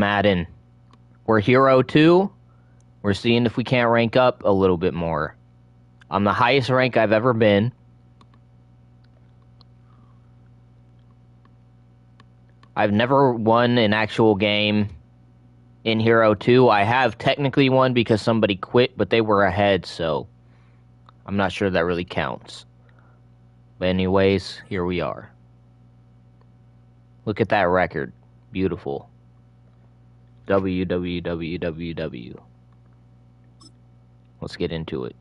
Madden. We're Hero 2. We're seeing if we can't rank up a little bit more. I'm the highest rank I've ever been. I've never won an actual game in Hero 2. I have technically won because somebody quit, but they were ahead, so I'm not sure that really counts. But anyways, here we are. Look at that record. Beautiful. www. Let's get into it.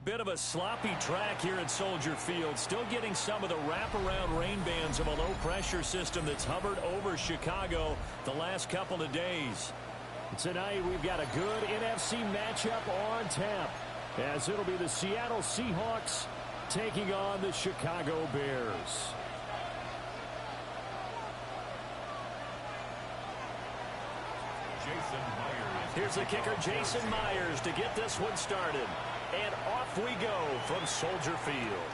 Bit of a sloppy track here at Soldier Field. Still getting some of the wraparound rain bands of a low-pressure system that's hovered over Chicago the last couple of days. Tonight, we've got a good NFC matchup on tap, as it'll be the Seattle Seahawks taking on the Chicago Bears. Here's the kicker, Jason Myers, to get this one started. And off we go from Soldier Field.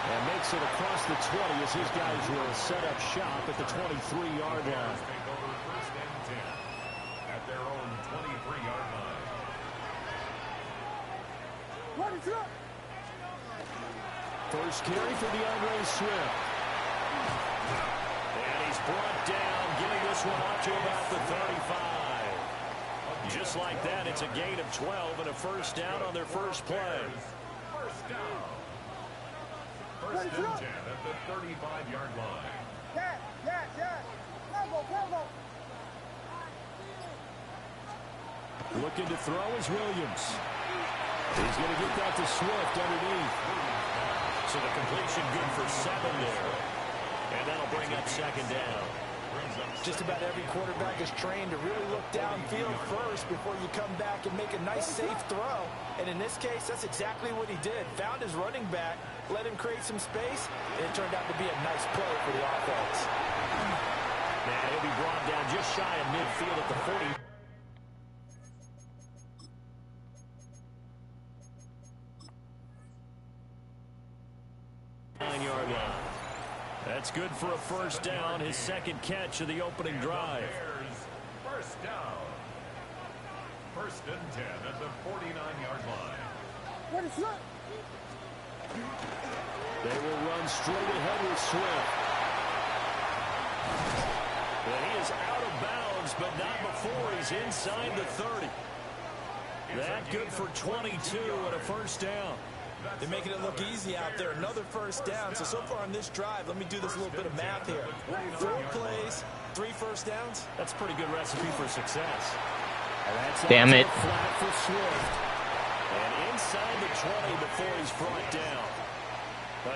And makes it across the 20 as his guys will set up shop at the 23-yard line. Take over first and 10 at their own 23-yard line. First carry for DeAndre Swift. And he's brought down, getting this one up to about the 35. Just like that, it's a gain of 12 and a first down on their first play. First down. First and 10 at the 35-yard line. Looking to throw is Williams. He's going to get that to Swift underneath. So the completion good for 7 there. And that'll bring up second down. Just about every quarterback is trained to really look downfield first before you come back and make a nice, safe throw. And in this case, that's exactly what he did. Found his running back, let him create some space, and it turned out to be a nice play for the offense. Now he'll be brought down just shy of midfield at the 40. Nine-yard line. That's good for a first down, his second catch of the opening drive. First down. First and 10 at the 49-yard line. They will run straight ahead with Swift. But he is out of bounds, but not before he's inside the 30. That good for 22 and a first down. They're making it look easy out there. Another first down. So far on this drive, let me do this little bit of math here. 4 plays, 3 first downs. That's a pretty good recipe for success. Damn it. Flat for Swift. And inside the 20 before he's brought down.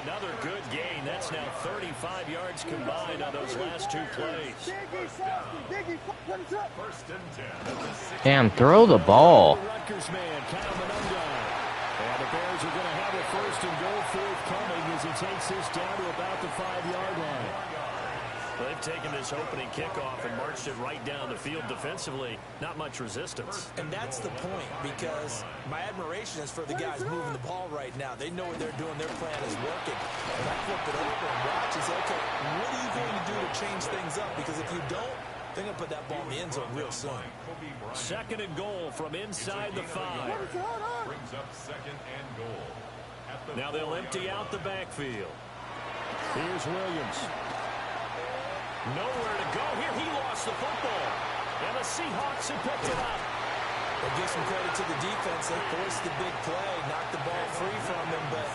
Another good gain. That's now 35 yards combined on those last 2 plays. First and 10. Damn, throw the ball. Rutgers man, Kyle Monunga. And the Bears are going to have a first and goal forthcoming as he takes this down to about the 5-yard line. Well, they've taken this opening kickoff and marched it right down the field defensively. Not much resistance. And that's the point, because my admiration is for the guys moving the ball right now. They know what they're doing. Their plan is working. And I flip it over and watch and say, okay, what are you going to do to change things up? Because if you don't, they're going to put that ball in the end zone real soon. Second and goal from inside the 5. Brings up second and goal. Now they'll empty out the backfield. Here's Williams. Nowhere to go here. He lost the football. And the Seahawks have picked it up. We'll give some credit to the defense. They forced the big play, knocked the ball free from him, but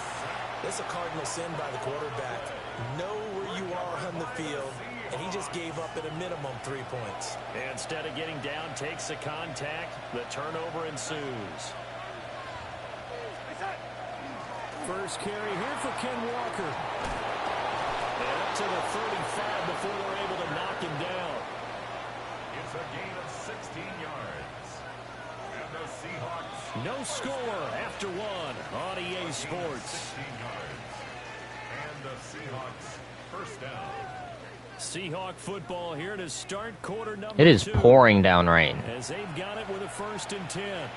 it's a cardinal sin by the quarterback. Know where you are on the field, and he just gave up at a minimum 3 points. Instead of getting down, takes the contact. The turnover ensues. First carry here for Ken Walker. And up to the 35 before they're able to knock him down. It's a gain of 16 yards. And the Seahawks. No score after 1 on EA Sports. 16 yards. And Seahawks. First down. Seahawk football here to start quarter number 2. It is pouring down rain. As they've got it with a 1st and 10.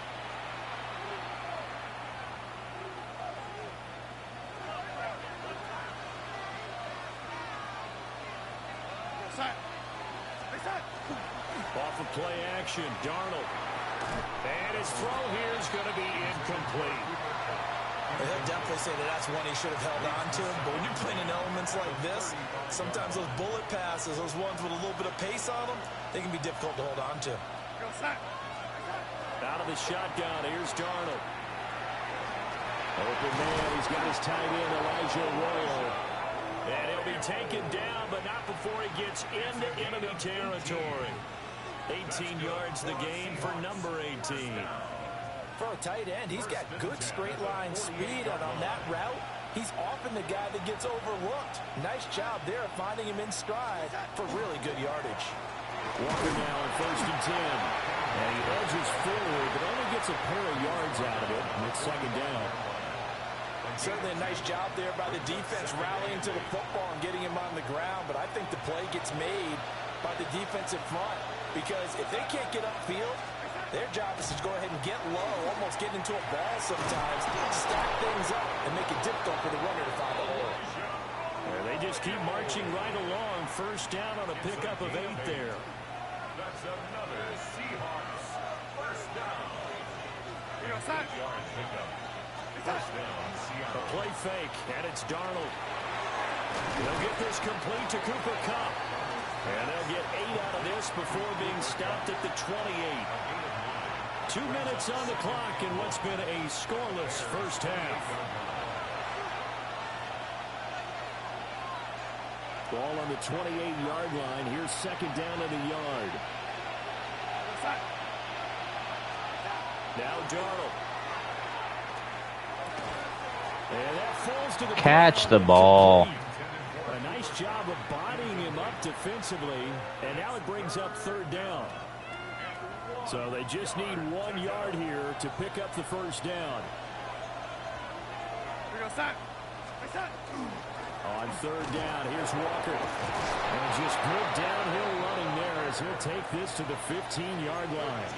Off of play action, Darnold. And his throw here is going to be incomplete. He'll definitely say that that's one he should have held on to. But when you're playing in elements like this, sometimes those bullet passes, those ones with a little bit of pace on them, they can be difficult to hold on to. Out of the shotgun, here's Darnold. Open man, he's got his tight end, Elijah Arroyo. And he'll be taken down, but not before he gets into enemy territory. 18 yards the gain for number 18. For a tight end, he's got good straight line speed, and on that route, he's often the guy that gets overlooked. Nice job there of finding him in stride for really good yardage. Walker now on 1st and 10. And he edges forward, but only gets a pair of yards out of it. And it's 2nd down. Certainly a nice job there by the defense rallying to the football and getting him on the ground, but I think the play gets made by the defensive front, because if they can't get upfield, their job is to go ahead and get low, almost get into a ball sometimes, stack things up, and make it difficult for the runner to find a hole. They just keep marching right along. 1st down on a pickup of 8 there. That's another Seahawks. First down. First down, Seattle. A play fake, and it's Darnold. They'll get this complete to Cooper Kupp. And they'll get 8 out of this before being stopped at the 28. 2 minutes on the clock in what's been a scoreless first half. Ball on the 28-yard line. Here's 2nd down and a yard. Now Darnold. And that falls to the Catch the ball. A nice job of bodying him up defensively, and now it brings up 3rd down. So they just need 1 yard here to pick up the 1st down. On 3rd down, here's Walker. And just good downhill running there as he'll take this to the 15-yard line.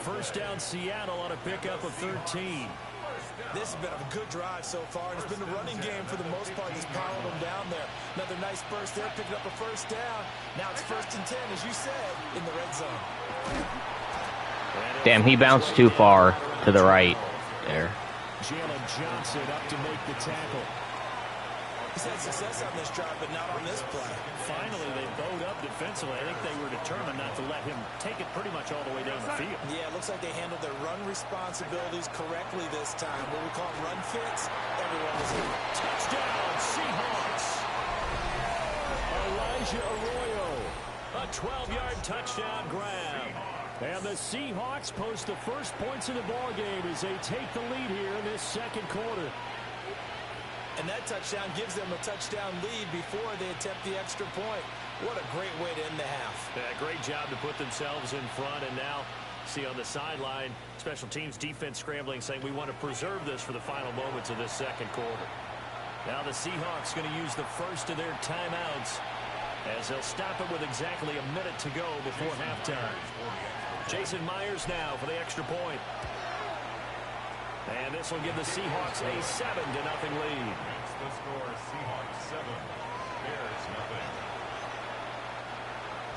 1st down Seattle on a pickup of 13. This has been a good drive so far, and it's been the running game for the most part that's pounding them down there. Another nice burst there, picking up a 1st down. Now it's 1st and 10, as you said, in the red zone. Damn, he bounced too far to the right there. Jalen Johnson up to make the tackle. He's had success on this drive, but not on this play. Finally, they bowed up defensively. I think they were determined not to let him take it pretty much all the way down the field. Yeah, it looks like they handled their run responsibilities correctly this time. What we call run fits, everyone was in. Touchdown, Seahawks. Elijah Arroyo, a 12-yard touchdown grab. And the Seahawks post the first points of the ballgame as they take the lead here in this 2nd quarter. And that touchdown gives them a touchdown lead before they attempt the extra point. What a great way to end the half. Yeah, great job to put themselves in front, and now see on the sideline, special teams defense scrambling, saying we want to preserve this for the final moments of this 2nd quarter. Now the Seahawks going to use the first of their timeouts as they'll stop it with exactly a minute to go before halftime. Jason Myers now for the extra point. And this will give the Seahawks a 7-0 lead. Makes the score Seahawks 7, Bears nothing.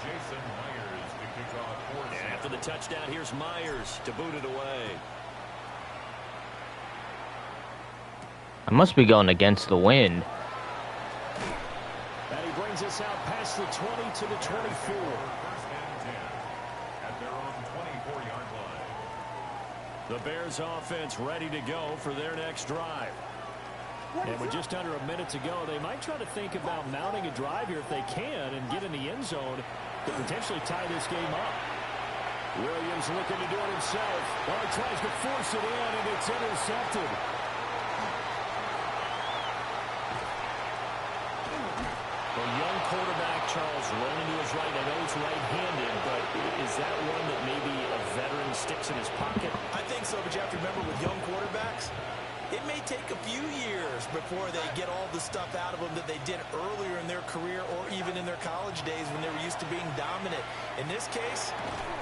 Jason Myers to kick off for And Seattle. after the touchdown, here's Myers to boot it away. I must be going against the wind. And he brings us out past the 20 to the 24. First and 10 at their own 24-yard line. The Bears offense ready to go for their next drive. And with just under a minute to go, they might try to think about mounting a drive here if they can and get in the end zone to potentially tie this game up. Williams looking to do it himself. Well, he tries to force it in, and it's intercepted. The young quarterback, Charles, rolling to his right. I know he's right-handed, but is that one that maybe a veteran sticks in his pocket? I think so, but you have to remember with young quarterbacks, It may take a few years before they get all the stuff out of them that they did earlier in their career or even in their college days when they were used to being dominant. In this case,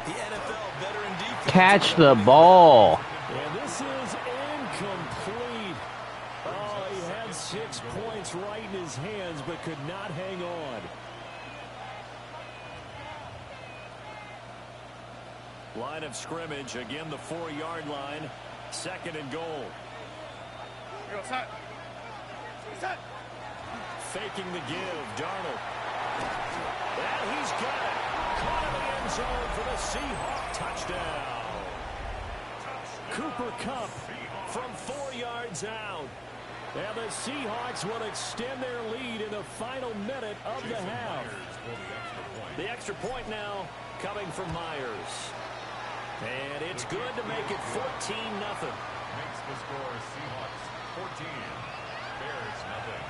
the NFL veteran defense. Catch the ball. And this is incomplete. Oh, he had 6 points right in his hands but could not hang on. Line of scrimmage, again the 4-yard line. 2nd and goal. Faking the give, Darnold. And he's got it. Caught in the end zone for the Seahawk touchdown. Cooper Kupp from 4 yards out. And the Seahawks will extend their lead in the final minute of the half. The extra point now coming from Myers. And it's good to make it 14-0. Makes the score Seahawks 14, Bears nothing.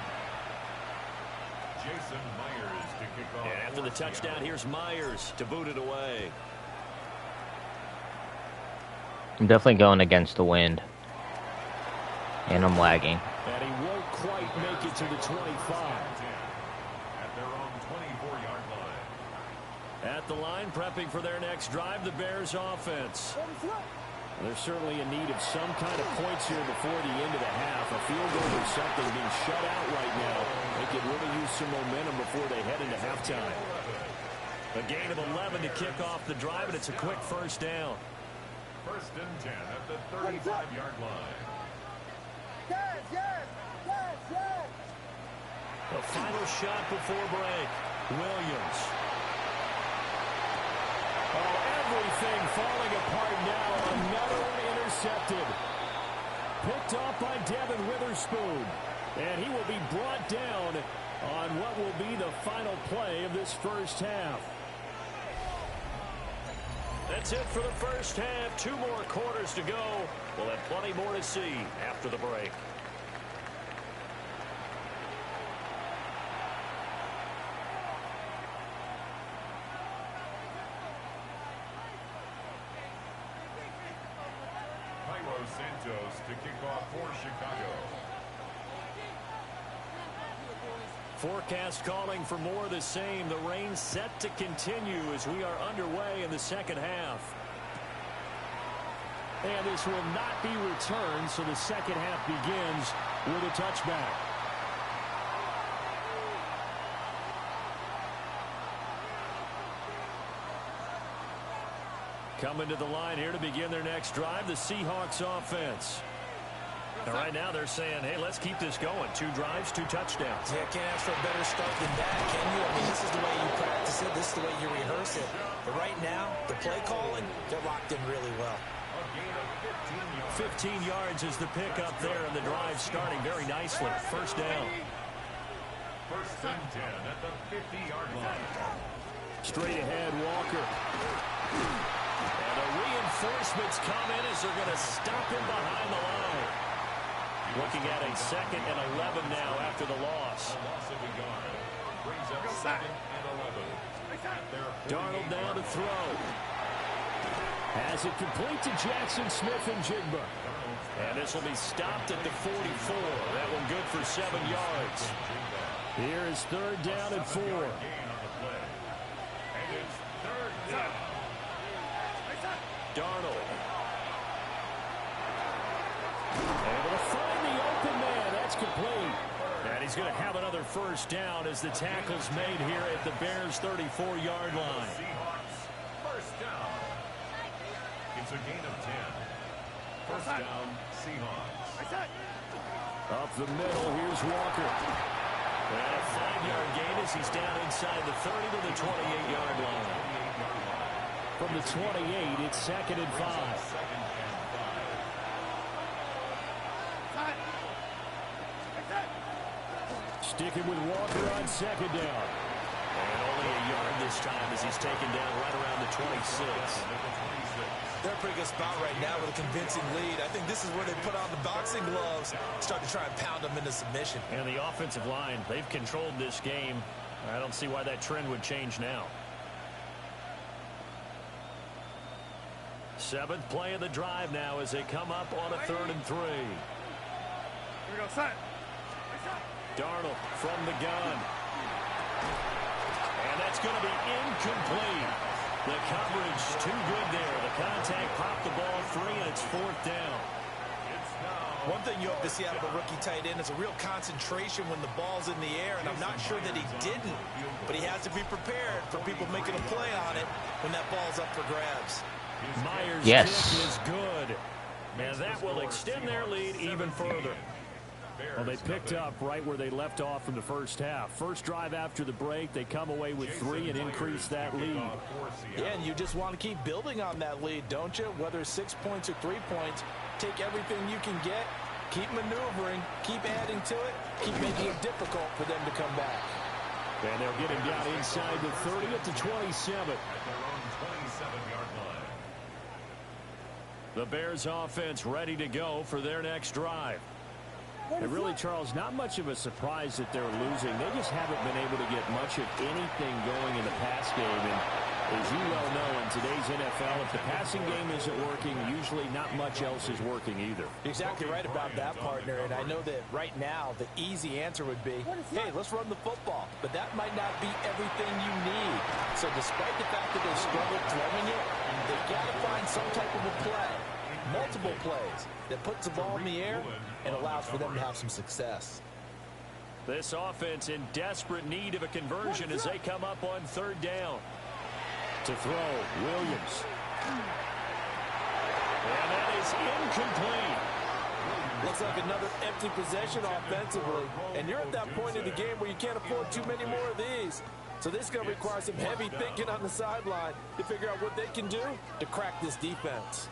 Jason Myers to kick off. And after the touchdown, here's Myers to boot it away. I'm definitely going against the wind. And I'm lagging. And he won't quite make it to the 25. At their own 24-yard line. At the line, prepping for their next drive, the Bears offense. They're certainly in need of some kind of points here before the end of the half. A field goal or something being shut out right now. They could really use some momentum before they head into halftime. A gain of 11 to kick off the drive, and it's a quick first down. 1st and 10 at the 35-yard line. The final shot before break. Williams. Oh, everything falling apart now. Another one intercepted. Picked off by Devin Witherspoon. And he will be brought down on what will be the final play of this first half. That's it for the first half. 2 more quarters to go. We'll have plenty more to see after the break. Santos to kick off for Chicago. Forecast calling for more of the same. The rain set to continue as we are underway in the second half. And this will not be returned, so the second half begins with a touchback. Coming to the line here to begin their next drive, the Seahawks offense. And right now they're saying, hey, let's keep this going. 2 drives, 2 touchdowns. Yeah, can't ask for a better start than that, can you? I mean, this is the way you practice it. This is the way you rehearse it. But right now, the play calling, they're locked in really well. 15 yards is the pickup there, and the drive starting very nicely. First down. 1st and 10 at the 50-yard line. Straight ahead, Walker. And the reinforcements come in as they're going to stop him behind the line. Looking at a 2nd and 11 now after the loss. A loss of a yard. Brings up 2nd and 11. Darnold down to throw. Has it complete to Jackson Smith and Jigba. And this will be stopped at the 44. That one good for 7 yards. Here is 3rd down and 4. Gain on the play. And it's 3rd down. Darnold. Able to find the open man. That's complete. And he's going to have another first down as the tackle's made here at the Bears' 34-yard line. Seahawks, 1st down. It's a gain of 10. 1st down, Seahawks. Up the middle, here's Walker. And a 5-yard gain as he's down inside the 30 to the 28-yard line. From the 28, it's 2nd and 5. Sticking with Walker on 2nd down. And only a yard this time as he's taken down right around the 26. They're in a pretty good spot right now with a convincing lead. I think this is where they put on the boxing gloves, start to try and pound them into submission. And the offensive line, they've controlled this game. I don't see why that trend would change now. 7th play of the drive now as they come up on a 3rd and 3. Darnold from the gun. And that's going to be incomplete. The coverage too good there. The contact popped the ball free, and it's 4th down. One thing you hope to see out of a rookie tight end is a real concentration when the ball's in the air, and I'm not sure that he didn't, but he has to be prepared for people making a play on it when that ball's up for grabs. Myers' Yes. kick is good, and that will extend their lead even further. Well, they picked up right where they left off in the first half. First drive after the break, they come away with 3 and increase that lead. Yeah, and you just want to keep building on that lead, don't you? Whether it's 6 points or 3 points, take everything you can get, keep maneuvering, keep adding to it, keep making it difficult for them to come back. And they'll get him down inside the 30 at the 27. The Bears offense ready to go for their next drive. And really, Charles, not much of a surprise that they're losing. They just haven't been able to get much of anything going in the pass game. And as you well know, in today's NFL, if the passing game isn't working, usually not much else is working either. You're exactly right about that, partner. And I know that right now, the easy answer would be, hey, let's run the football. But that might not be everything you need. So despite the fact that they struggled throwing it, they've got to find some type of a play, multiple plays, that puts the ball in the air and allows for them to have some success. This offense in desperate need of a conversion as they come up on 3rd down. To throw, Williams. And that is incomplete. Looks like another empty possession offensively. And you're at that point in the game where you can't afford too many more of these. So this is going to require some heavy thinking on the sideline to figure out what they can do to crack this defense.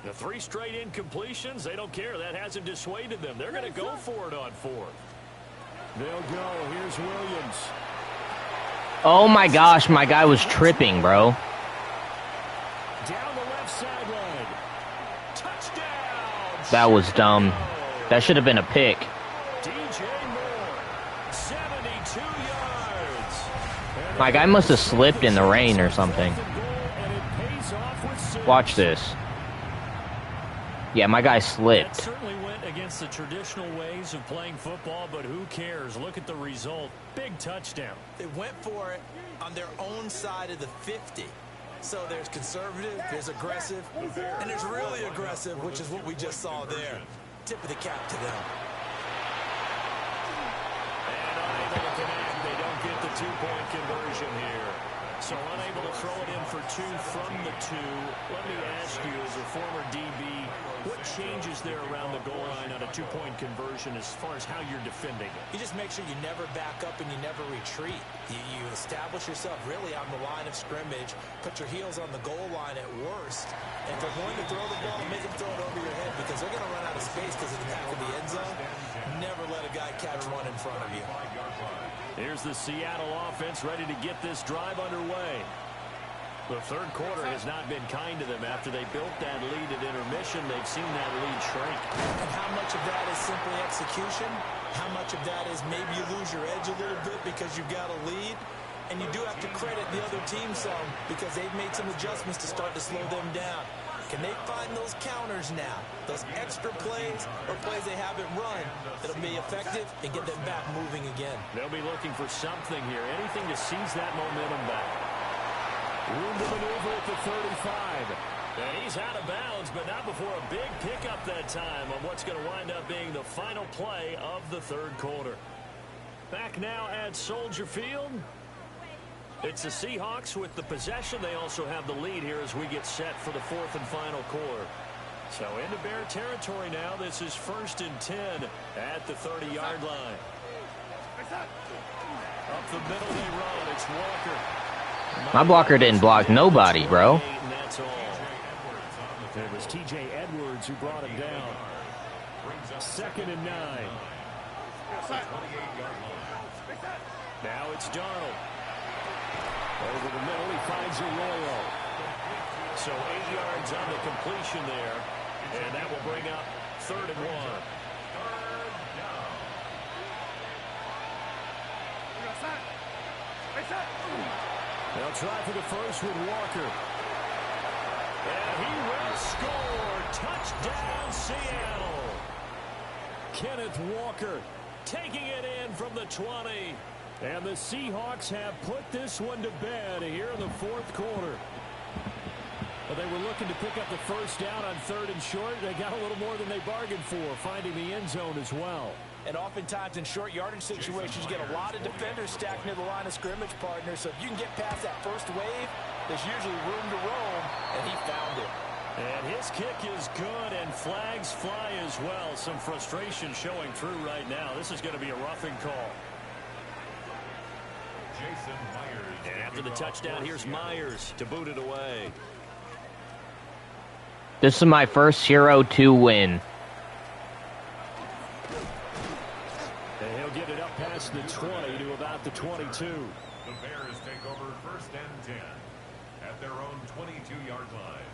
The 3 straight incompletions, they don't care. That hasn't dissuaded them. They're going to go for it on 4th. They'll go. Here's Williams. Oh my gosh, my guy was tripping, bro. Down the left sideline. Touchdown. That was dumb. That should have been a pick. DJ Moore, 72 yards. My guy must have slipped in the rain or something. Watch this. Yeah, my guy That slipped. certainly went against the traditional ways of playing football, but who cares? Look at the result. Big touchdown. They went for it on their own side of the 50. So there's conservative, there's aggressive, and there's really aggressive, which is what we just saw there. Tip of the cap to them. And unable to connect. They don't get the 2-point conversion here. So unable to throw it in for 2 from the 2. Let me ask you, as a former DB, what changes there around the goal line on a 2-point conversion as far as how you're defending it? You just make sure you never back up and you never retreat. You establish yourself really on the line of scrimmage, put your heels on the goal line at worst, and if they're going to throw the ball, make them throw it over your head because they're going to run out of space because of the back of the end zone. Never let a guy catch one in front of you. Here's the Seattle offense ready to get this drive underway. The 3rd quarter has not been kind to them. After they built that lead at intermission, they've seen that lead shrink. And how much of that is simply execution? How much of that is maybe you lose your edge a little bit because you've got a lead? And you do have to credit the other team some because they've made some adjustments to start to slow them down. Can they find those counters now, those extra plays or plays they haven't run that'll be effective and get them back moving again? They'll be looking for something here, anything to seize that momentum back. Room to maneuver at the 35. And he's out of bounds, but not before a big pickup that time on what's going to wind up being the final play of the 3rd quarter. Back now at Soldier Field. It's the Seahawks with the possession. They also have the lead here as we get set for the 4th and final quarter. So into Bear territory now. This is 1st and 10 at the 30-yard line. Up the middle they run. It's Walker. My blocker didn't block nobody, bro. And that's all. It was T.J. Edwards who brought him down. 2nd and 9. Now it's Darnold. Over the middle, he finds Arroyo. So 8 yards on the completion there. And that will bring up 3rd and 1. They'll try for the first with Walker. And he will score. Touchdown, Seattle. Kenneth Walker taking it in from the 20. And the Seahawks have put this one to bed here in the fourth quarter. Well, they were looking to pick up the first down on 3rd and short. They got a little more than they bargained for, finding the end zone as well. And oftentimes in short yardage situations, you get a lot of defenders stacked near the line of scrimmage, partner. So if you can get past that first wave, there's usually room to roam, and he found it. And his kick is good, and flags fly as well. Some frustration showing through right now. This is going to be a roughing call. Jason Myers. And after the touchdown, here's Myers to boot it away. This is my first 0-2 win. And he'll get it up past the 20 to about the 22. The Bears take over 1st and 10 at their own 22-yard line.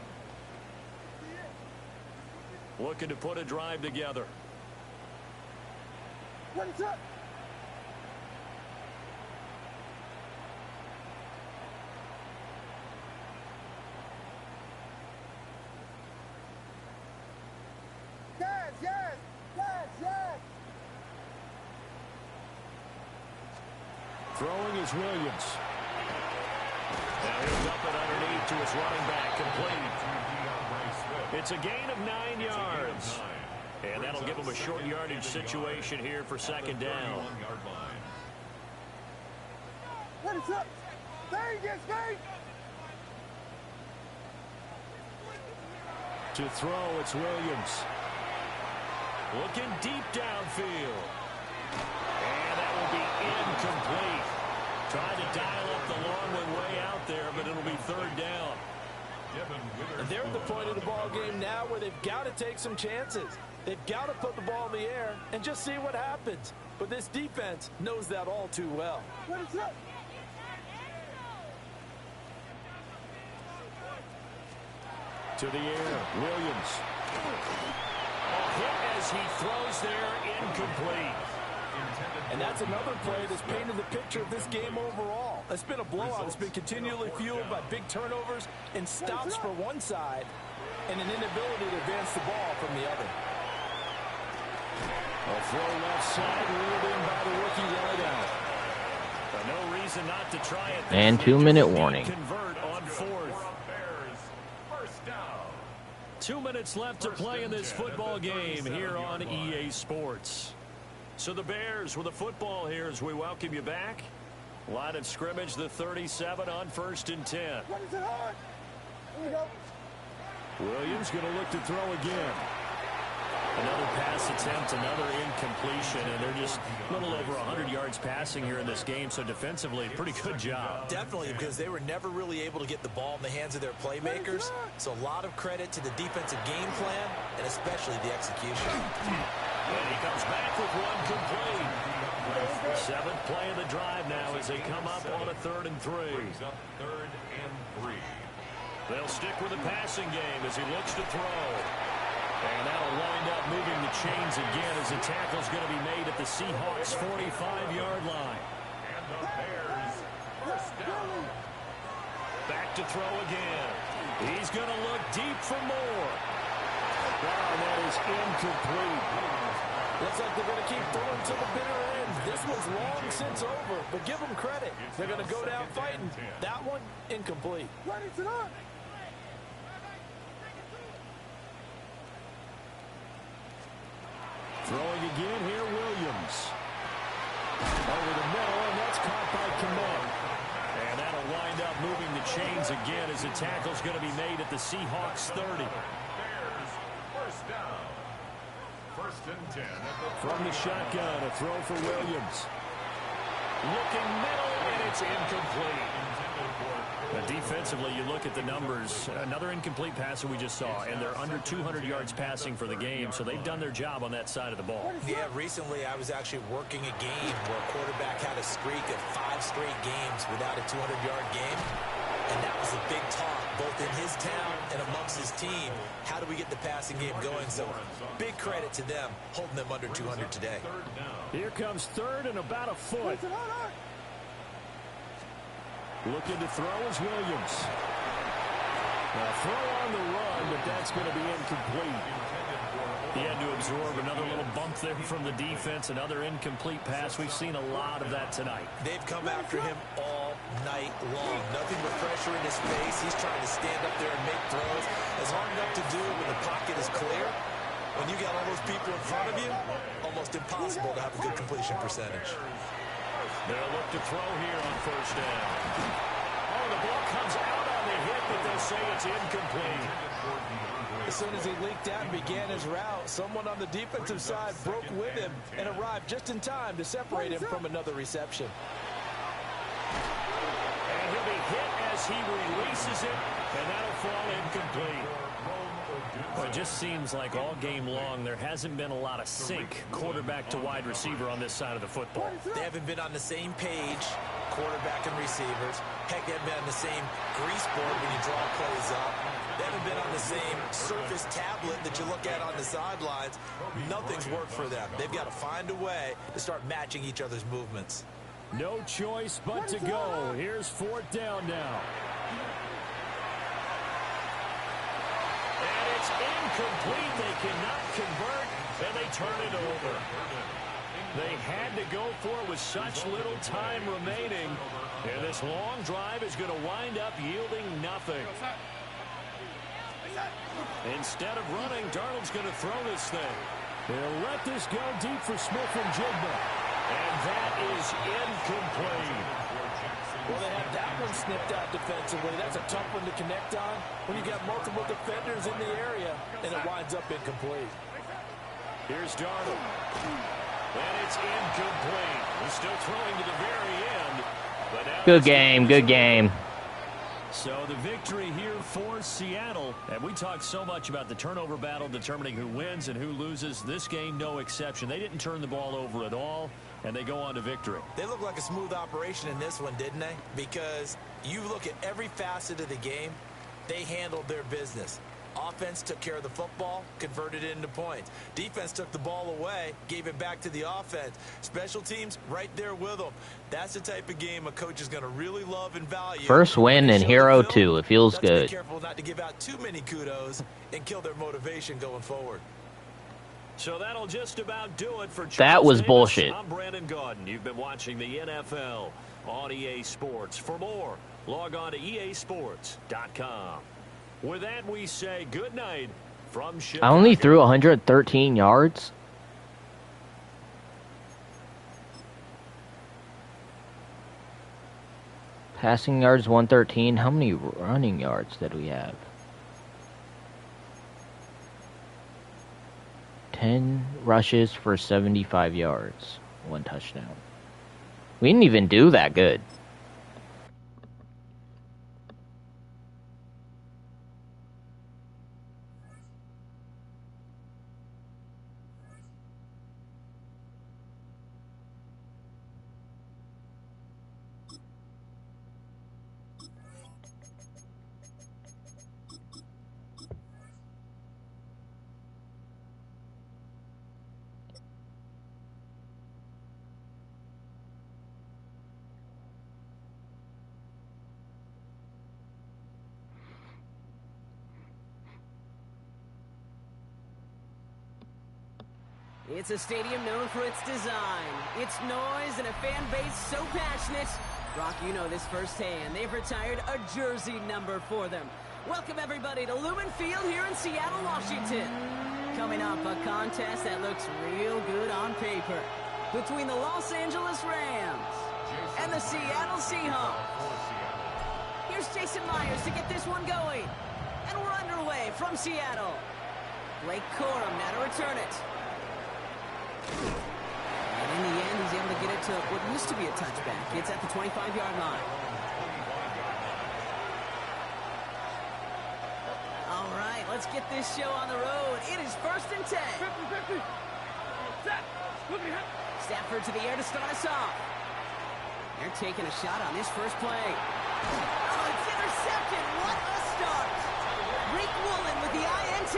Looking to put a drive together. What is up? Throwing is Williams. Now he'll dump it underneath to his running back, complete. It's a gain of 9 yards. And that'll give him a short yardage situation here for 2nd down. What is up? Vegas, Vegas! To throw, it's Williams. Looking deep downfield. And that will be incomplete. Trying to dial up the long one way out there, but it'll be 3rd down. And they're at the point of the ball game now where they've got to take some chances. They've got to put the ball in the air and just see what happens. But this defense knows that all too well. What is up? To the air, Williams. A hit as he throws there, incomplete. And that's another play that's painted the picture of this game overall. It's been a blowout. It's been continually fueled by big turnovers and stops for one side and an inability to advance the ball from the other. A throw left side, ruled in by the rookie wideout. No reason not to try it. And 2-minute warning. Convert on 4th. 2 minutes left to play in this football game here on EA Sports. So the Bears with the football here as we welcome you back. Line of scrimmage, the 37 on 1st and 10. What is it hard? Here we go. Williams going to look to throw again. Another pass attempt, another incompletion, and they're just a little over 100 yards passing here in this game, so defensively, pretty good job. Definitely, because they were never really able to get the ball in the hands of their playmakers, so a lot of credit to the defensive game plan, and especially the execution. And he comes back with one complete. 7th play of the drive now as they come up on a 3rd and 3. 3rd and 3. They'll stick with the passing game as he looks to throw. And that'll wind up moving the chains again as the tackle's going to be made at the Seahawks' 45-yard line. And the Bears 1st down. Back to throw again. He's going to look deep for more. Wow, that is incomplete. Looks like they're going to keep throwing to the bitter end. This one's long since over, but give them credit. They're going to go down fighting. That one, incomplete. What is it on? Throwing again here, Williams. Over the middle, and that's caught by Kmet. And that'll wind up moving the chains again as the tackle's going to be made at the Seahawks' 30. Bears 1st down. 1st and 10 at the From the shotgun, a throw for Williams. Looking middle, and it's incomplete. Defensively, you look at the numbers. Another incomplete passer we just saw, and they're under 200 yards passing for the game, so they've done their job on that side of the ball. Yeah, recently I was actually working a game where a quarterback had a streak of 5 straight games without a 200-yard game. And that was a big talk, both in his town and amongst his team. How do we get the passing game going? So big credit to them, holding them under 200 today. Here comes 3rd and about a foot. What's it on? Looking to throw is Williams. Now throw on the run, but that's going to be incomplete. He had to absorb another little bump there from the defense, another incomplete pass. We've seen a lot of that tonight. They've come after him all night long. Nothing but pressure in his face. He's trying to stand up there and make throws. It's hard enough to do when the pocket is clear. When you got all those people in front of you, almost impossible to have a good completion percentage. They'll look to throw here on first down. Oh, the ball comes out on the hit, but they'll say it's incomplete. As soon as he leaked out and began his route, someone on the defensive side broke with him and arrived just in time to separate him from another reception. And he'll be hit as he releases it, and that'll fall incomplete. Well, it just seems like all game long there hasn't been a lot of sync quarterback to wide receiver on this side of the football. They haven't been on the same page, quarterback and receivers. Heck, they haven't been on the same grease board when you draw plays up. They haven't been on the same surface tablet that you look at on the sidelines. Nothing's worked for them. They've got to find a way to start matching each other's movements. No choice but to go. Here's fourth down now. And it's incomplete. They cannot convert, and they turn it over. They had to go for it with such little time remaining. And this long drive is going to wind up yielding nothing. Instead of running, Darnold's going to throw this thing. They'll let this go deep for Smith and Jigba. And that is incomplete. Well, they had that one snipped out defensively. That's a tough one to connect on when you got multiple defenders in the area, and it winds up incomplete. Here's Darnold. And it's incomplete. He's still throwing to the very end. But good game, good game. So the victory here for Seattle. And we talked so much about the turnover battle determining who wins and who loses. This game, no exception. They didn't turn the ball over at all, and they go on to victory. They look like a smooth operation in this one, didn't they? Because you look at every facet of the game, they handled their business. Offense took care of the football, converted it into points. Defense took the ball away, gave it back to the offense. Special teams right there with them. That's the type of game a coach is going to really love and value. First win in Hero 2. It feels good. Be careful not to give out too many kudos and kill their motivation going forward. So that'll just about do it for Charles That was Davis. bullshit. I'm Brandon Gaudin. You've been watching the NFL on EA Sports. For more, log on to easports.com. With that, we say good night from Chicago. I only threw 113 yards. Passing yards 113. How many running yards did we have? 10 rushes for 75 yards. 1 touchdown. We didn't even do that good. It's a stadium known for its design, its noise, and a fan base so passionate. Brock, you know this firsthand. They've retired a jersey number for them. Welcome, everybody, to Lumen Field here in Seattle, Washington. Coming up, a contest that looks real good on paper between the Los Angeles Rams and the Seattle Seahawks. Here's Jason Myers to get this one going. And we're underway from Seattle. Blake Corum now to return it. And in the end, he's able to get it to what used to be a touchback. It's at the 25-yard line. All right, let's get this show on the road. It is 1st and 10. Stafford to the air to start us off. They're taking a shot on this first play. Oh, it's intercepted. What a start. Rick Woolen with the INT.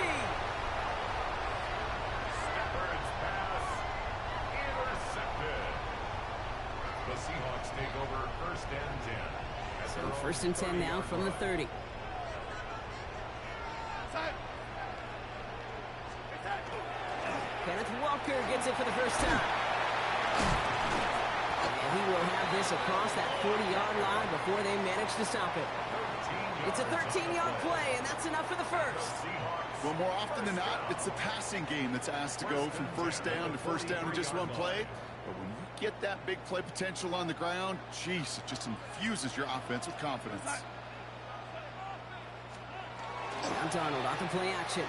The Seahawks take over 1st and 10. So 1st and 10 now from the 30. Walker gets it for the first time. And he will have this across that 40-yard line before they manage to stop it. It's a 13-yard play, and that's enough for the first. Well, more often than not, it's the passing game that's asked to go from first down in just one play. But when you get that big play potential on the ground, geez, it just infuses your offense with confidence. Now Darnold off the play action.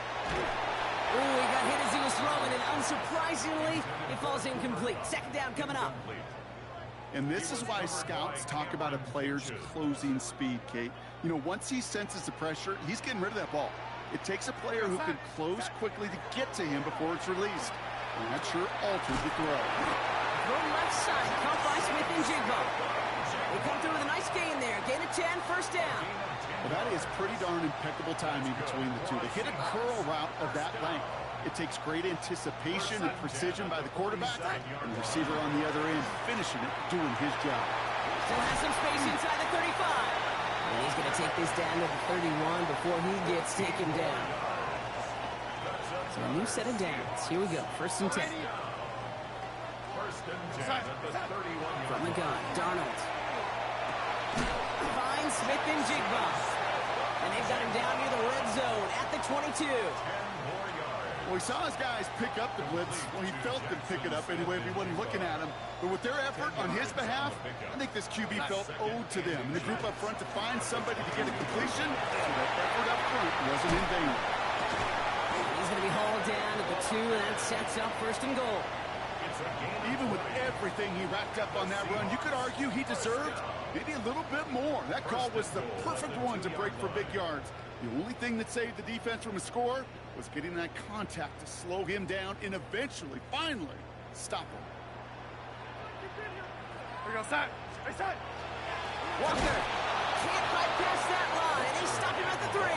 Oh, he got hit as he was throwing, and unsurprisingly, it falls incomplete. Second down coming up. And this is why scouts talk about a player's closing speed, Kate. You know, once he senses the pressure, he's getting rid of that ball. It takes a player who can close quickly to get to him before it's released. And that sure alters the throw. Throw left side, caught by Smith-Njigba. They come through with a nice gain there. Gain of 10, first down. Well, that is pretty darn impeccable timing between the two. To hit a curl route of that length, it takes great anticipation and precision by the quarterback, and the receiver on the other end finishing it, doing his job. Still has some space inside the 35. And he's going to take this down to the 31 before he gets taken down. So a new set of downs. Here we go, first and 10. From the gun, Darnold. Finds Smith-Njigba. And they've got him down near the red zone at the 22. Well, he saw his guys pick up the blitz. Well, he felt them pick it up anyway if he wasn't looking at him. But with their effort on his behalf, I think this QB felt owed to them. And the group up front to find somebody to get a completion, so that effort up front wasn't in vain. He's going to be hauled down at the 2, and that sets up first and goal. Even with everything he racked up on that run, you could argue he deserved maybe a little bit more. That call was the perfect one to break for big yards. The only thing that saved the defense from a score was getting that contact to slow him down and eventually, finally, stop him. Here we go, side. Hey, side. Walker can't bypass that line. They stop him at the 3.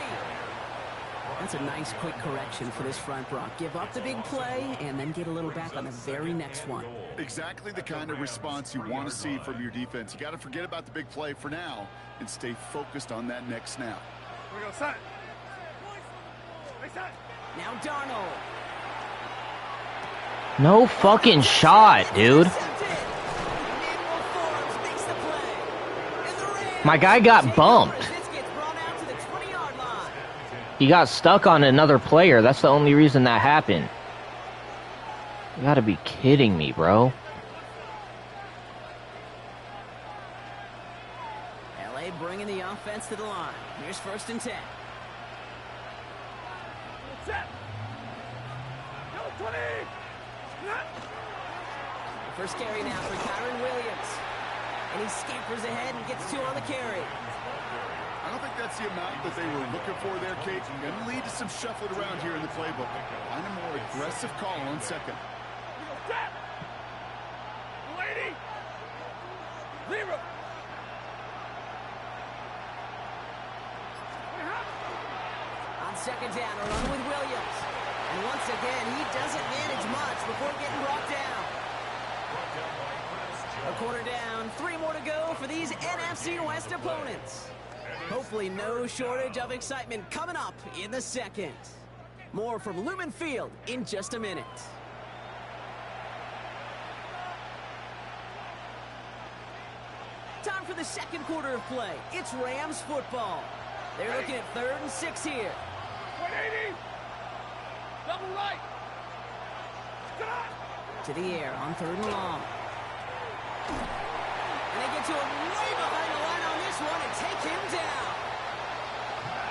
That's a nice quick correction for this front, Brock. Give up the big play and then get a little back on the very next one. Exactly the kind of response you want to see from your defense. You got to forget about the big play for now and stay focused on that next snap. Here we go, side. Hey, side. Now Darnold. No fucking shot, dude. My guy got bumped. He got stuck on another player. That's the only reason that happened. You gotta be kidding me, bro. LA bringing the offense to the line. Here's first and 10. Set. Go, 20. First carry now for Kyren Williams. And he scampers ahead and gets 2 on the carry. I don't think that's the amount that they were looking for there, Kate. Going to lead to some shuffling around here in the playbook. Find a more aggressive call on second. Set. Lady. Zero. On second down, a run with Williams. And once again, he doesn't manage much before getting brought down. A quarter down, 3 more to go for these NFC West opponents. Hopefully no shortage of excitement coming up in the second. More from Lumen Field in just a minute. Time for the second quarter of play. It's Rams football. They're looking at 3rd and 6 here. 180. Double right. To the air on 3rd and long. And they get to him way behind the line on this one and take him down.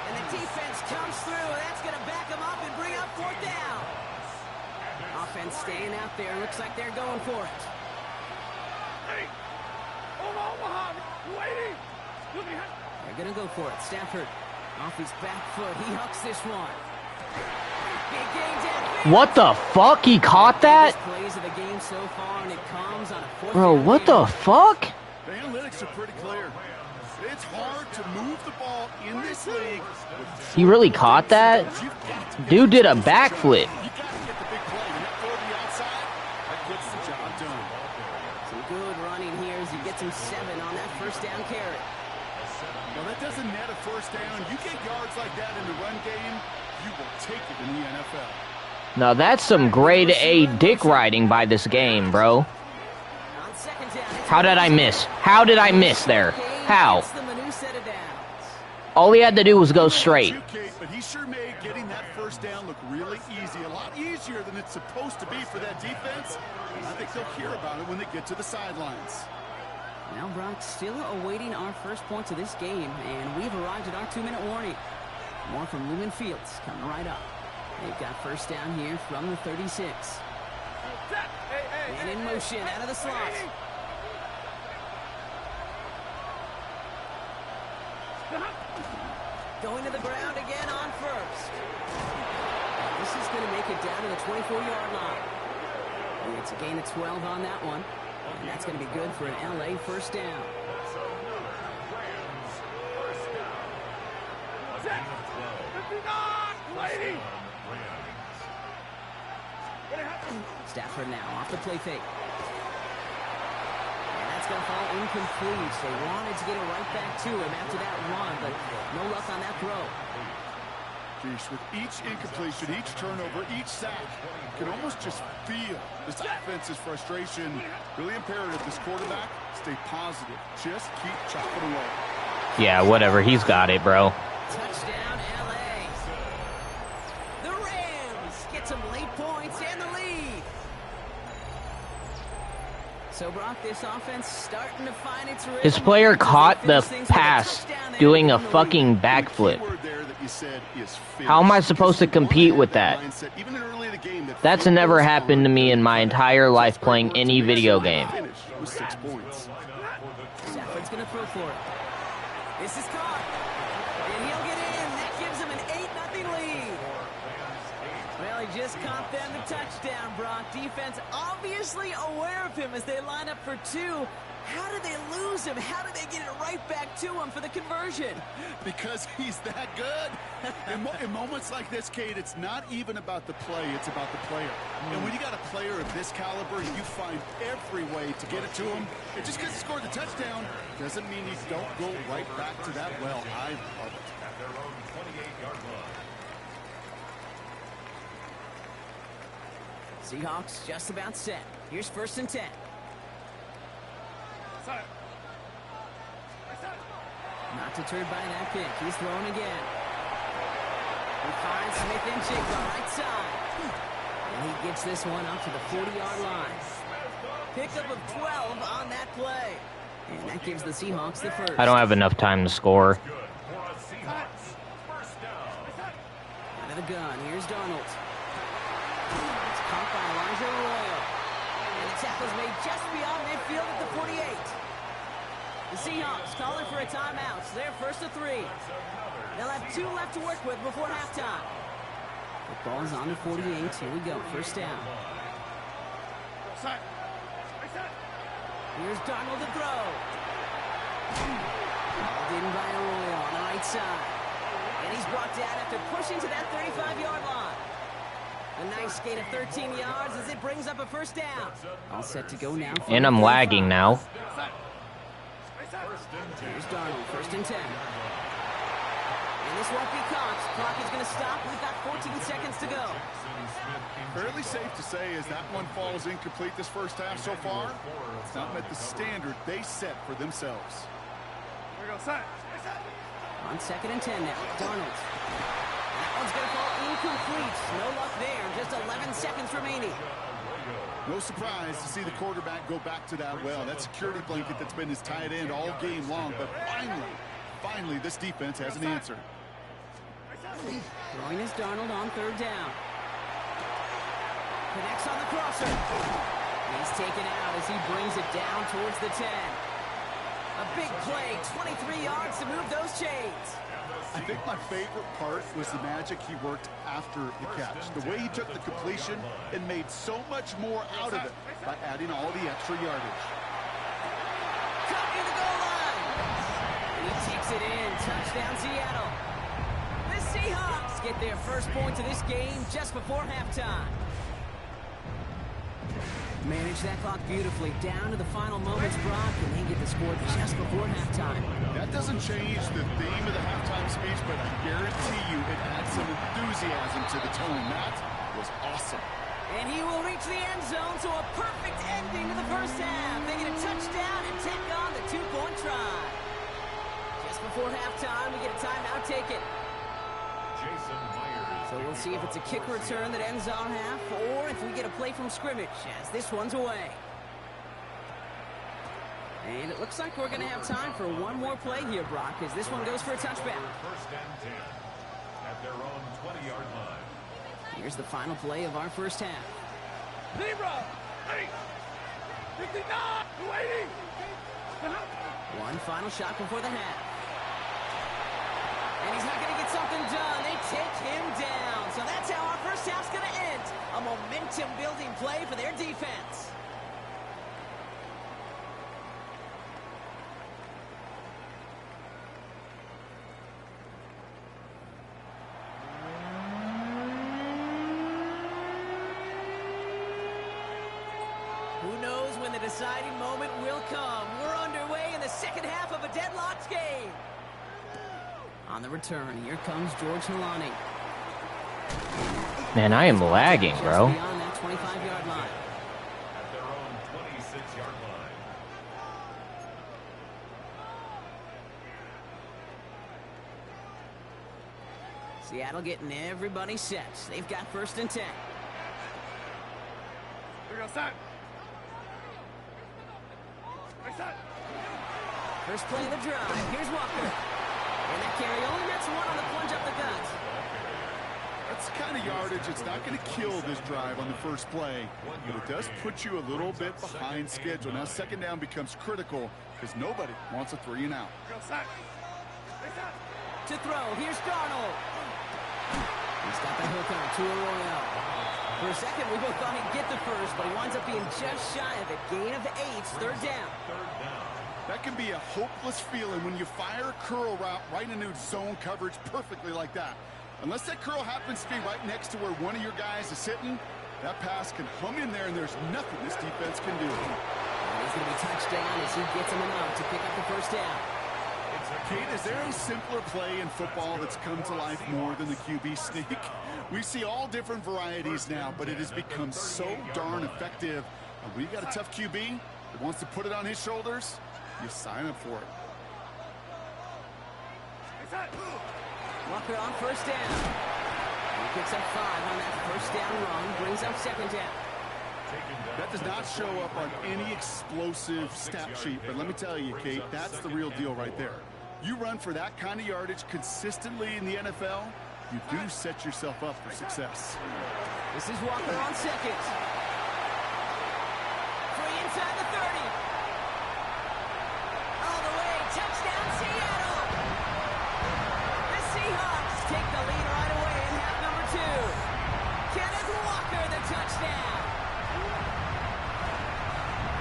And the defense comes through, and that's going to back him up and bring up 4th down. Offense staying out there. Looks like they're going for it. Hey. Omaha. 280. They're going to go for it. Stafford off his back foot. He hucks this one. Big gain downfield. What the fuck? He caught that? Plays of the game so far, and it comes on a 4th Bro, down what gain. the fuck? The analytics are pretty clear. It's hard to move the ball in this league. He really caught that? Dude did a backflip. You got to get the big play. You throw the outside. That gets the job done. Some good running here as he gets him 7 on that first down carry. Well, that doesn't net a first down. You get yards like that in the run game, you will take it in the NFL. Now that's some grade A dick riding by this game, bro. On second down, it's How did I miss? How did I miss there? How? gets the new set of downs. All he had to do was go straight. But he sure made getting that first down look really easy. A lot easier than it's supposed to be for that defense. I think they'll hear about it when they get to the sidelines. Now Brock still awaiting our first points of this game, and we've arrived at our 2-minute warning. More from Lumen Fields coming right up. They've got first down here from the 36. And in motion out of the slot. Going to the ground again on first. This is going to make it down to the 24-yard line. And it's a gain of 12 on that one. And that's going to be good for an LA first down. Stafford now off the play fake. And that's going to fall incomplete. They wanted to get it right back to him after that run, but no luck on that throw. Geez, with each incompletion, each turnover, each sack, you can almost just feel this offense's frustration. Really imperative, this quarterback, stay positive. Just keep chopping away. Yeah, whatever. He's got it, bro. Touchdown, LA. The Rams get some late points and the lead. So, Brock, this offense starting to find its rhythm. His player caught the pass doing a fucking backflip. How am I supposed to compete with that? That's never happened to me in my entire life playing any video game. Stafford's going to throw for it. This is caught. And he'll get in. That gives him an 8-0 lead. Well, he just caught them the touchdown, Brock. Defense obviously aware of him as they line up for two. How did they lose him? How did they get it right back to him for the conversion? Because he's that good. In moments like this, Kate, it's not even about the play, it's about the player. And when you got a player of this caliber, you find every way to get it to him. And just because he scored the touchdown doesn't mean you don't go right back to that well. I love it. At their own 28-yard line. Seahawks just about set. Here's 1st and 10. Not deterred by that pick. He's throwing again. He finds Smith and Jigba right side. And he gets this one up to the 40-yard line. Pickup of 12 on that play. And that gives the Seahawks the first. I don't have enough time to score. Out of the gun. Here's Darnold. It's caught by Elijah Arroyo. And the tackle's made just beyond midfield at the 48. The Seahawks calling for a timeout. So they're 1st and 3. They'll have 2 left to work with before halftime. The ball's on the 48. Here we go. First down. Here's Darnold to throw. Balled in by Arroyo on the right side. And he's brought down after pushing to that 35-yard line. A nice gain of 13 yards as it brings up a first down. All set to go now. And I'm lagging now. Here's Darnold, 1st and 10. And this won't be caught. Clock is going to stop. We've got 14 seconds to go. Fairly safe to say as that one falls incomplete this first half so far, it's not met the standard they set for themselves. On 2nd and 10 now. Darnold. That one's going to fall incomplete. No luck there. Just 11 seconds remaining. No surprise to see the quarterback go back to that well. That security blanket that's been his tight end all game long. But finally, this defense has an answer. Throwing is Darnold on 3rd down. Connects on the crosser. He's taken out as he brings it down towards the 10. A big play, 23 yards to move those chains. I think my favorite part was the magic he worked after the catch. The way he took the completion and made so much more out of it by adding all the extra yardage. Cut near the goal line. And he takes it in. Touchdown, Seattle. The Seahawks get their first points of this game just before halftime. Manage that clock beautifully down to the final moments, Brock, and they get the score just before halftime. That doesn't change the theme of the halftime speech, but I guarantee you it adds some enthusiasm to the tone. Matt, was awesome. And he will reach the end zone, so a perfect ending to the first half. They get a touchdown and tack on the 2-point try. Just before halftime, we get a timeout taken. Jason Myers. So we'll see if it's a kick return that ends our half, or if we get a play from scrimmage, as this one's away. And it looks like we're going to have time for one more play here, Brock, as this one goes for a touchback. First and 10 at their own 20-yard line. Here's the final play of our first half. Zebra! 59! 280! One final shot before the half. And he's not going to get something done. They take him down. So that's how our first half's going to end. A momentum-building play for their defense. Who knows when the deciding moment will come. We're underway in the second half of a deadlocked game. On the return, here comes George Holani. Man, I am lagging, Just bro. beyond that 25-yard line. At their own 26-yard line. Seattle getting everybody set. They've got first and 10. We go set. First play of the drive. Here's Walker. And that carry only nets one on the plunge up the gut. That's the kind of yardage. It's not going to kill this drive on the first play, but it does put you a little bit behind schedule. Now second down becomes critical because nobody wants a 3-and-out. To throw. Here's Darnold. He's got the hook on to Arroyo. For a second, we both thought he'd get the first, but he winds up being just shy of a gain of 8. Third down. That can be a hopeless feeling when you fire a curl route right into zone coverage perfectly like that. Unless that curl happens to be right next to where one of your guys is sitting, that pass can hum in there, and there's nothing this defense can do. And he's going to be touchdown as he gets him enough to pick up the first down. Kate, is there a simpler play in football that's come to life more than the QB sneak? We see all different varieties now, but it has become so darn effective. And when you got a tough QB that wants to put it on his shoulders, you sign up for it. Walker on first down. He picks up 5 on that first down run, brings up second down. That does not show up on any explosive stat sheet, but let me tell you, Kate, that's the real deal right there. You run for that kind of yardage consistently in the NFL, you do set yourself up for success. This is Walker on second. Free inside the 30. All the way, touchdown Seattle. The Seahawks take the lead right away in half number 2. Kenneth Walker, the touchdown.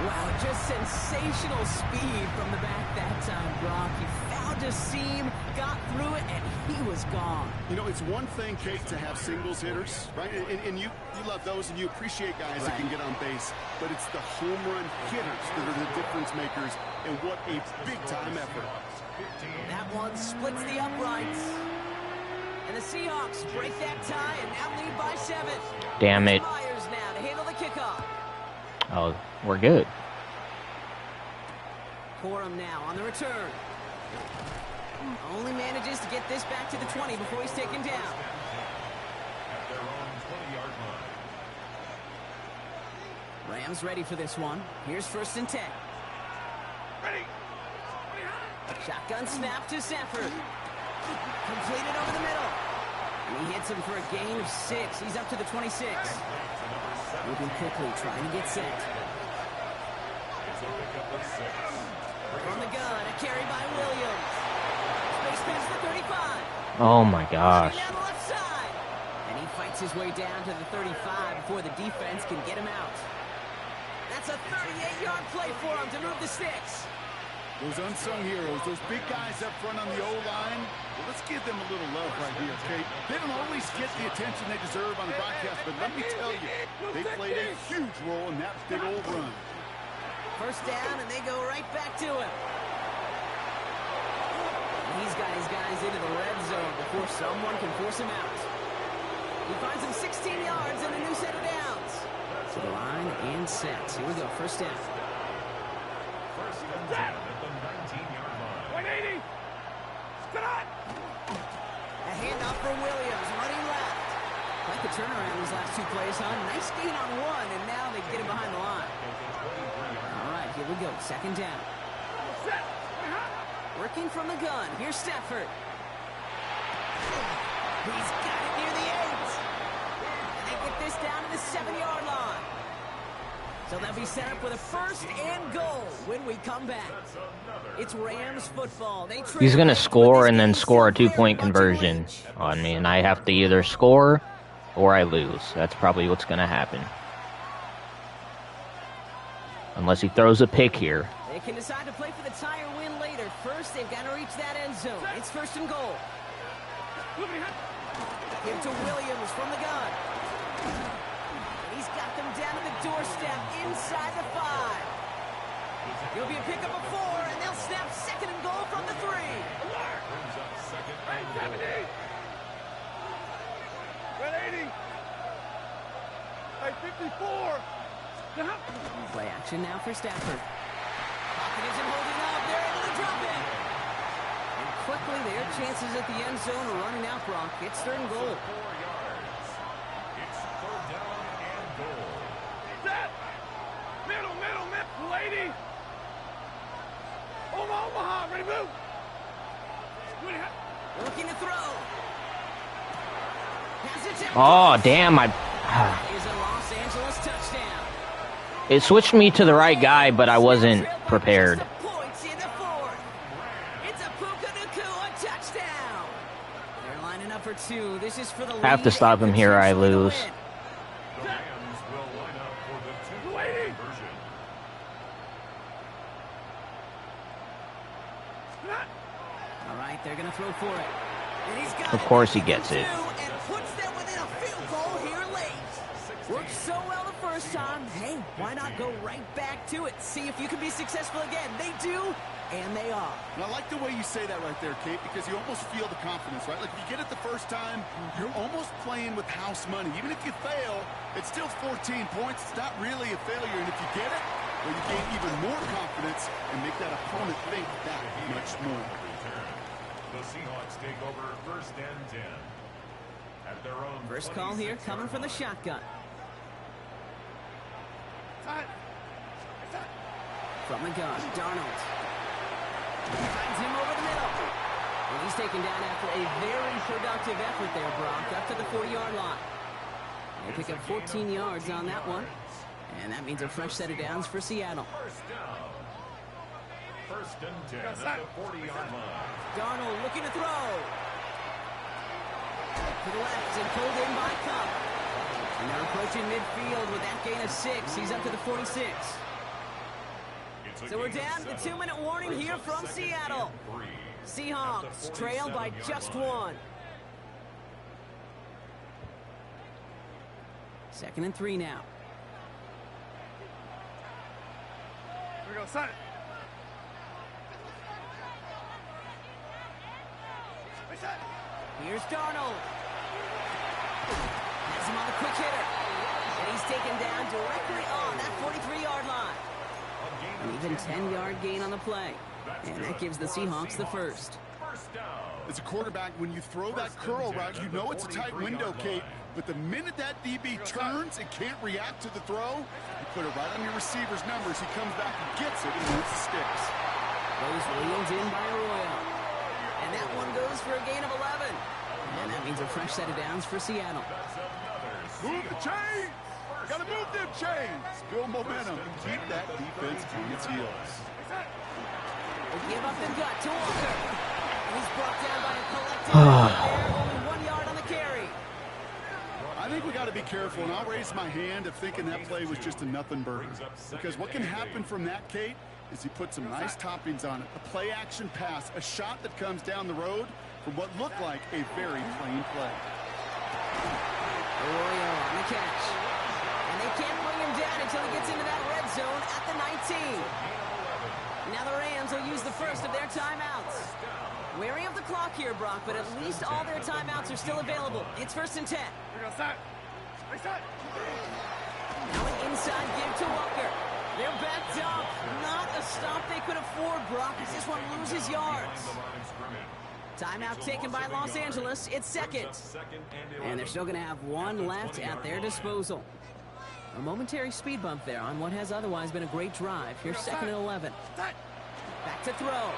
Wow, just sensational speed from the back that time, Brock. He found a seam, got through it, and he was gone. You know, it's one thing, Kate, to have singles hitters, right? And you love those, and you appreciate guys that can get on base. But it's the home run hitters that are the difference makers, and what a big-time effort. That one splits the uprights. And the Seahawks break that tie and now lead by 7. Damn it. Myers now to handle the kickoff. Oh, we're good. Corum now on the return. Only manages to get this back to the 20 before he's taken down. At their own 20-yard line. Rams ready for this one. Here's first and 10. Ready. Shotgun snap to Sanford. Completed over the middle. And he hits him for a gain of 6. He's up to the 26. Moving quickly, trying to get set. From the gun, a carry by Williams. Space pass for 35. Oh my gosh. Down the left side. And he fights his way down to the 35 before the defense can get him out. That's a 38-yard play for him to move the sticks. Those unsung heroes, those big guys up front on the O-line, well, let's give them a little love right here, Kate. They don't always get the attention they deserve on the broadcast, but let me tell you, they played a huge role in that big old run. First down, and they go right back to him. He's got his guys into the red zone before someone can force him out. He finds him 16 yards and a new set of downs. To the line and set. Here we go, first down. First and 10 at the 19-yard line. 180. Scott. A handoff for Williams, running left. Like the turnaround these last two plays, huh? Nice gain on one, and now they get him behind the line. All right, here we go, second down. Working from the gun. Here's Stafford. He's got it near the 8. And they get this down to the 7-yard line. So they'll be set up with a first and goal when we come back. It's Rams football. He's going to score and then score a 2-point conversion on me, and I have to either score or I lose. That's probably what's going to happen. Unless he throws a pick here. They can decide to play for the tie or win later. First, they've got to reach that end zone. It's first and goal. Give to Williams from the gun. And he's got them down to the doorstep inside the 5. It'll be a pickup of 4, and they'll snap second and goal from the 3. Brings up second and goal. 180. Hey, 54. Play action now for Stafford. Pocket isn't holding up. They're able to drop it. And quickly, their chances at the end zone are running out, Brock. It's third and goal. 4 yards. It's third down and goal. Set. Middle. 180. Omaha. Ready, move. Looking to throw. Has it Oh, damn. is a Los Angeles touchdown. It switched me to the right guy, but I wasn't prepared. Points in the 4th. It's a Puka Nacua touchdown. They're lining up for 2. This is for the lead. Have to stop him here or I lose. The Rams will line up for the 2-point conversion. All right, they're going to throw for it. And he's got Of course he gets it. And puts them within a field goal here late. Worked so well the first time. Hey, why not go right back to it? See if you can be successful again. They do, and they are. And I like the way you say that right there, Kate, because you almost feel the confidence, right? Like if you get it the first time, you're almost playing with house money. Even if you fail, it's still 14 points. It's not really a failure. And if you get it, well, you gain even more confidence and make that opponent think that much more. The Seahawks take over first and 10. At their own First call here coming from the shotgun. From the gun, Darnold. Finds him over the middle. And he's taken down after a very productive effort there, Brock, up to the 40-yard line. They pick up 14 yards on that one. And that means a fresh set of downs for Seattle. First down. First and 10 at the 40-yard line. Darnold looking to throw. To the left and pulled in by Cup. And they're approaching midfield with that gain of 6. He's up to the 46. So we're down to the 2-minute warning here from Seattle. Seahawks trail by just 1. Second and 3 now. Here we go, son. Here's Darnold. Has him on the quick hitter. And he's taken down directly on that 43-yard line. An even 10-yard gain on the play. And that gives the Seahawks the first. As a quarterback, when you throw that curl route, you know it's a tight window, Kate. But the minute that DB turns and can't react to the throw, you put it right on your receiver's numbers. He comes back and gets it and moves the sticks. Goes Williams in by Arroyo. And that one goes for a gain of 11. And that means a fresh set of downs for Seattle. Move the chains! Gotta move them chains! Build momentum. Keep that defense on its heels. They give up the gut to Walker. And he's brought down by a collective there. Only 1 yard on the carry. I think we got to be careful, and I'll raise my hand of thinking that play was just a nothing burger. Because what can happen from that, Kate, is he put some nice toppings on it. A play-action pass, a shot that comes down the road from what looked like a very plain play. Arroyo on the catch. And they can't bring him down until he gets into that red zone at the 19. Now the Rams will use the first of their timeouts. Wary of the clock here, Brock, but at least all their timeouts are still available. It's 1st and 10. Now an inside give to Walker. They're backed up. Not a stop they could afford, Brock, as this one loses yards. Timeout taken by Los Angeles. It's 2nd. And they're still going to have one left at their disposal. A momentary speed bump there on what has otherwise been a great drive. Here's 2nd and 11. Back to throw.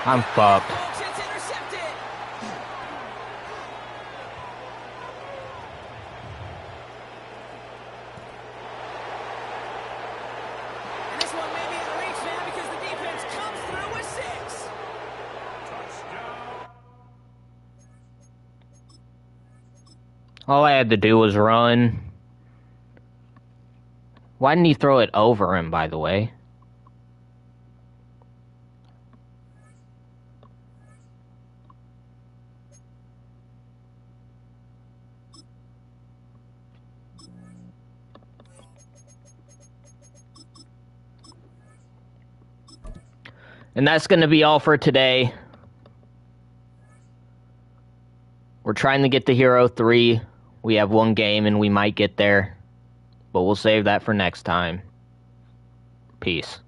I'm fucked. Folks, it's intercepted. And this one may be in reach now because the defense comes through with 6. All I had to do was run. Why didn't he throw it over him, by the way? And that's going to be all for today. We're trying to get to Hero 3. We have one game and we might get there. But we'll save that for next time. Peace.